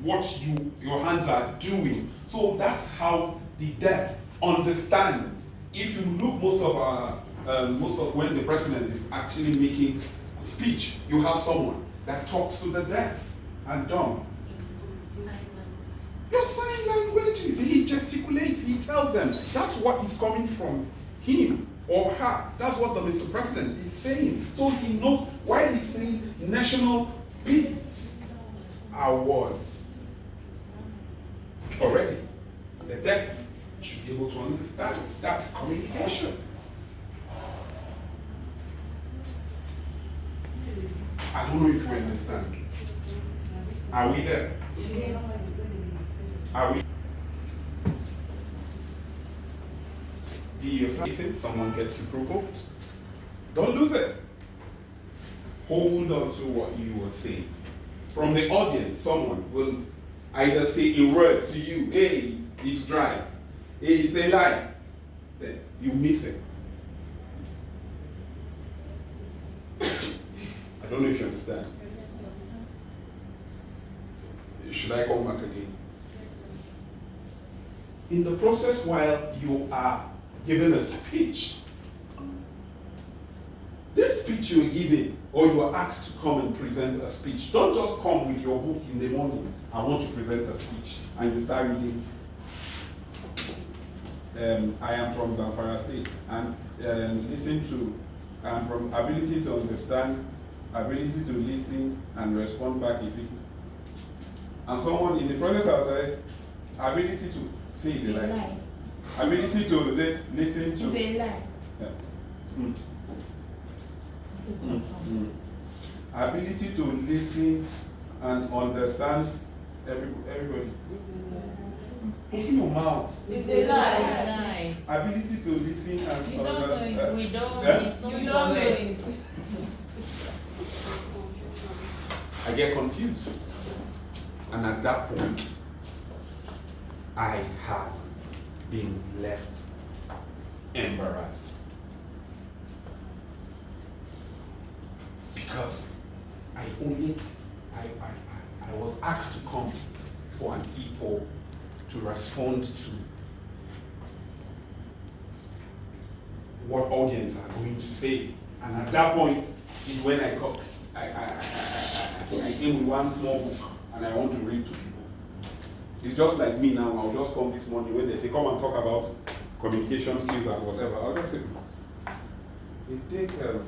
what your hands are doing. So that's how the deaf understand. If you look, most of when the president is actually making speech, you have someone that talks to the deaf and dumb. Your sign languages, he gesticulates, he tells them. That's what is coming from him or her. That's what the Mr. President is saying. So he knows why he's saying National Peace Awards. Already, the deaf should be able to understand. That's communication. I don't know if you understand. Are we there? Yes. Are we? Be yourself. Someone gets you provoked. Don't lose it. Hold on to what you were saying. From the audience, someone will either say a word to you, hey, it's dry. Hey, it's a lie. Then you miss it. I don't know if you understand. Should I come back again? In the process, while you are giving a speech, this speech you're giving, or you are asked to come and present a speech, don't just come with your book in the morning, I want to present a speech, and you start reading. I am from Zamfara State, and listen to, I'm from ability to understand, ability to listen and respond back if it. And someone in the process I was like, ability to say is a lie. Ability to listen to. It's a lie. Yeah. Ability to listen and understand everybody. Open your mouth. It's a lie. Ability to listen and You don't know it. We don't. Yeah? It's not You don't know it. I get confused. And at that point, I have been left embarrassed. Because I was asked to come for an equal to respond to what audience are going to say. And at that point is when I came with one small book and I want to read to people. It's just like me now. I'll just come this morning when they say, come and talk about communication skills and whatever. I'll just say, it take to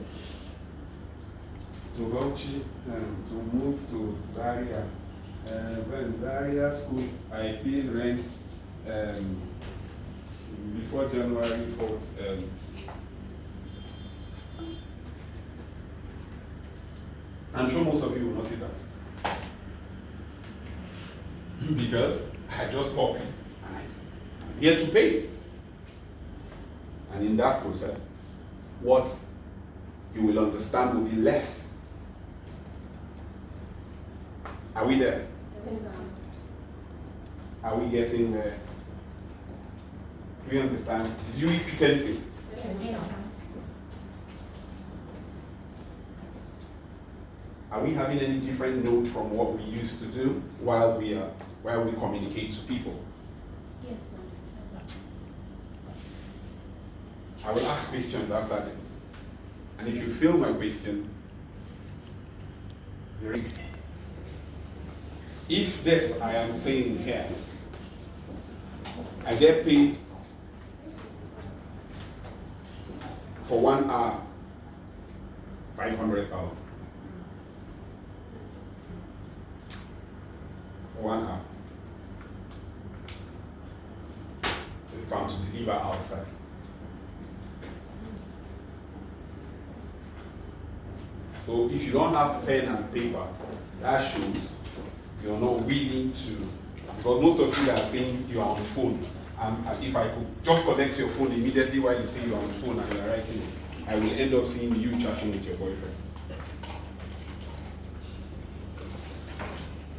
Bauchi to move to Zaria. Then Zaria school, I feel rent before January 4th. I'm sure most of you will not see that. Because I just copy and I'm here to paste. And in that process, what you will understand will be less. Are we there? Yes. Are we getting there? Do you understand? Did you repeat anything? Yes. Are we having any different note from what we used to do while we communicate to people? Yes, sir. I will ask questions after this. And if you feel my question, you read. If this I am saying here, I get paid for 1 hour, 500,000. For 1 hour. If I'm to deliver outside. So if you don't have pen and paper, that shows you're not willing to, because most of you are saying you are on the phone. And if I could just connect your phone immediately while you say you are on the phone and you are writing, I will end up seeing you chatting with your boyfriend.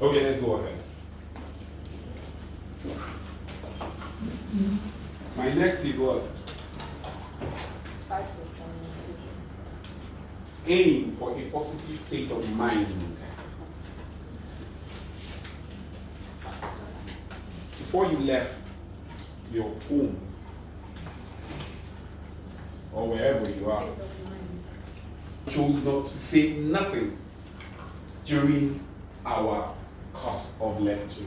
Okay, let's go ahead. My next is what? Aim for a positive state of mind. before you left your home or wherever you are, State of mind. chose not to say nothing during our course of lecture.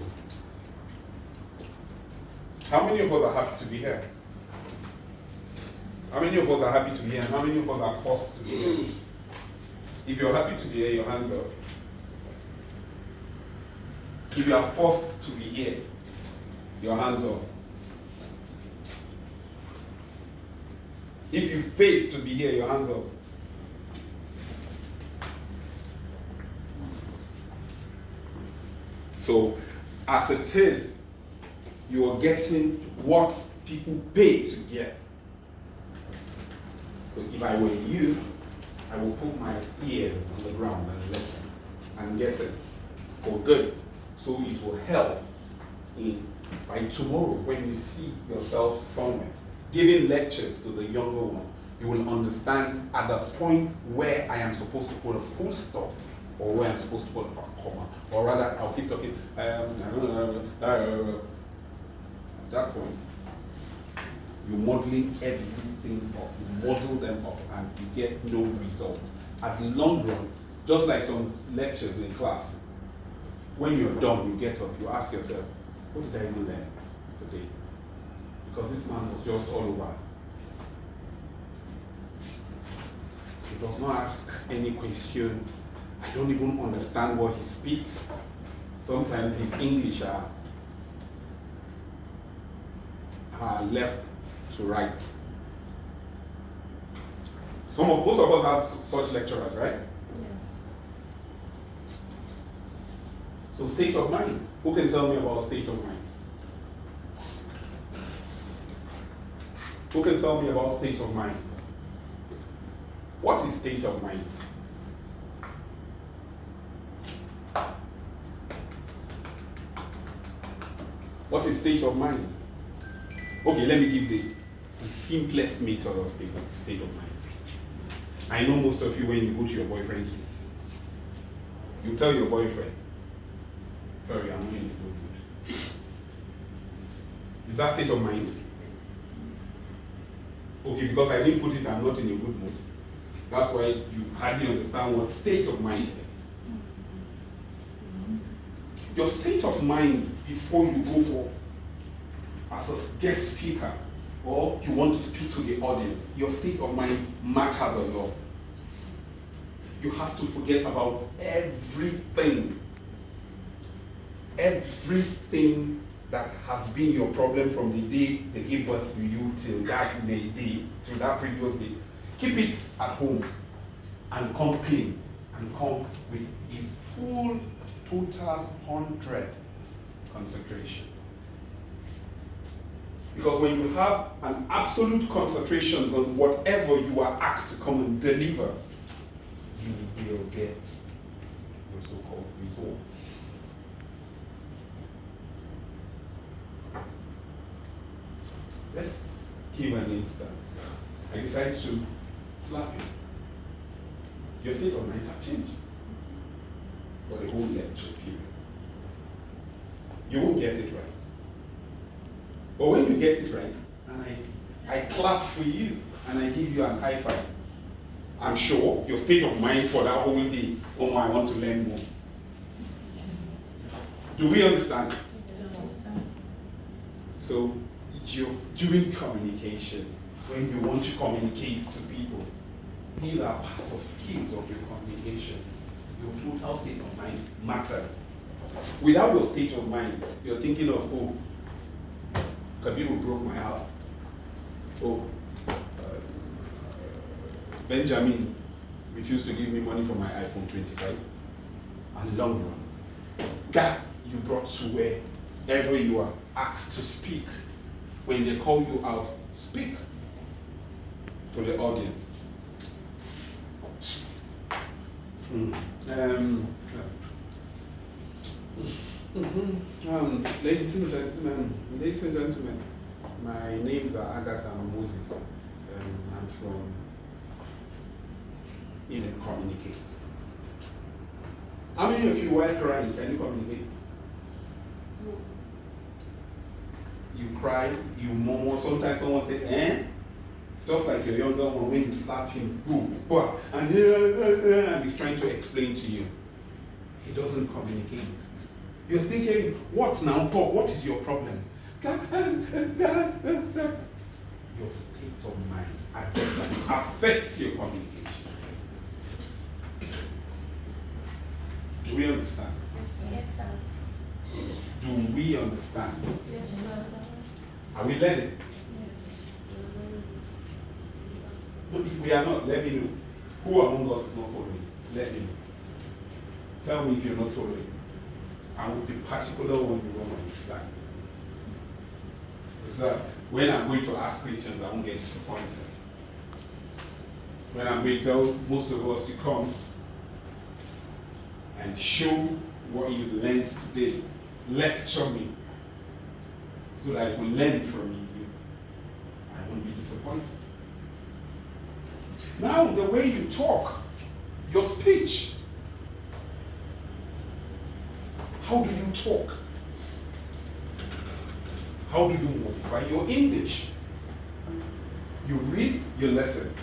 How many of us are happy to be here? How many of us are happy to be here? And how many of us are forced to be here? If you're happy to be here, your hands up. If you are forced to be here, your hands up. If you paid to be here, your hands up. So, as it is, you are getting what people pay to get. So, if I were you, I will put my ears on the ground and listen and get it for good. So it will help by tomorrow when you see yourself somewhere giving lectures to the younger one. You will understand at the point where I am supposed to put a full stop or where I'm supposed to put a comma. Or rather, I'll keep talking. At that point, you're modeling everything up. You model them up and you get no result. At the long run, just like some lectures in class, when you're done, you get up, you ask yourself, what did I even learn today? Because this man was just all over. He does not ask any question. I don't even understand what he speaks. Sometimes his English are left to right. Most of us have such lecturers, right? Yes. So state of mind. Who can tell me about state of mind? Who can tell me about state of mind? What is state of mind? What is state of mind? Okay, let me give the simplest method of state of mind. I know most of you, when you go to your boyfriend's place, you tell your boyfriend, sorry, I'm not in a good mood. Is that state of mind? Okay, because I didn't put it, I'm not in a good mood. That's why you hardly understand what state of mind is. Your state of mind before you go for as a guest speaker or you want to speak to the audience, your state of mind matters a lot. You have to forget about everything that has been your problem from the day they gave birth to you till that day, till that previous day. Keep it at home and come clean and come with a full, total 100 concentration. Because when you have an absolute concentration on whatever you are asked to come and deliver, you will get your so-called results. Let's give an instance. I decide to slap you. Your state of mind has changed for the whole lecture period. You won't get it right. But when you get it right, and I clap for you, and I give you an high five, I'm sure your state of mind for that whole day, oh, I want to learn more. Do we understand? Yes. So, during communication, when you want to communicate to people, these are part of skills of your communication. Your total state of mind matters. Without your state of mind, you're thinking of, oh, Kabiru broke my heart. Oh, Benjamin refused to give me money for my iPhone 25. And long run, that you brought to wherever you are asked to speak. When they call you out, speak to the audience. Ladies and gentlemen, my names are Agatha and Moses. I'm from Eden Communicate. How many of you while trying can you communicate? you cry, you murmur. Sometimes someone say, eh? It's just like your younger one when you slap him, boom, boom, and he's trying to explain to you. He doesn't communicate. You're still hearing, what now? Talk, what is your problem? Your state of mind affects your communication. Do we understand? Yes, sir. Do we understand? Yes, sir. Are we learning? Yes. But if we are not, let me know. Who among us is not following? Let me know. Tell me if you're not following. And with the particular one you don't understand. Because when I'm going to ask questions, I won't get disappointed. When I'm going to tell most of us to come and show what you learned today, lecture me, so that I will learn from you, I won't be disappointed. Now, the way you talk, your speech, how do you talk? How do you modify your English? You read, you listen.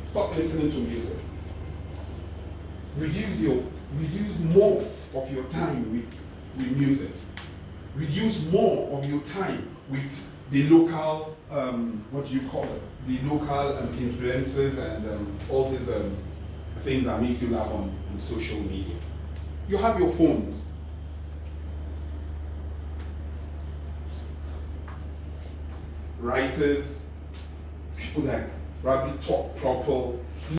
Stop listening to music. Reduce more of your time with music. Reduce more of your time with the local, what do you call it? The local influencers and all these things that makes you laugh on social media. You have your phones. Writers, people that probably talk proper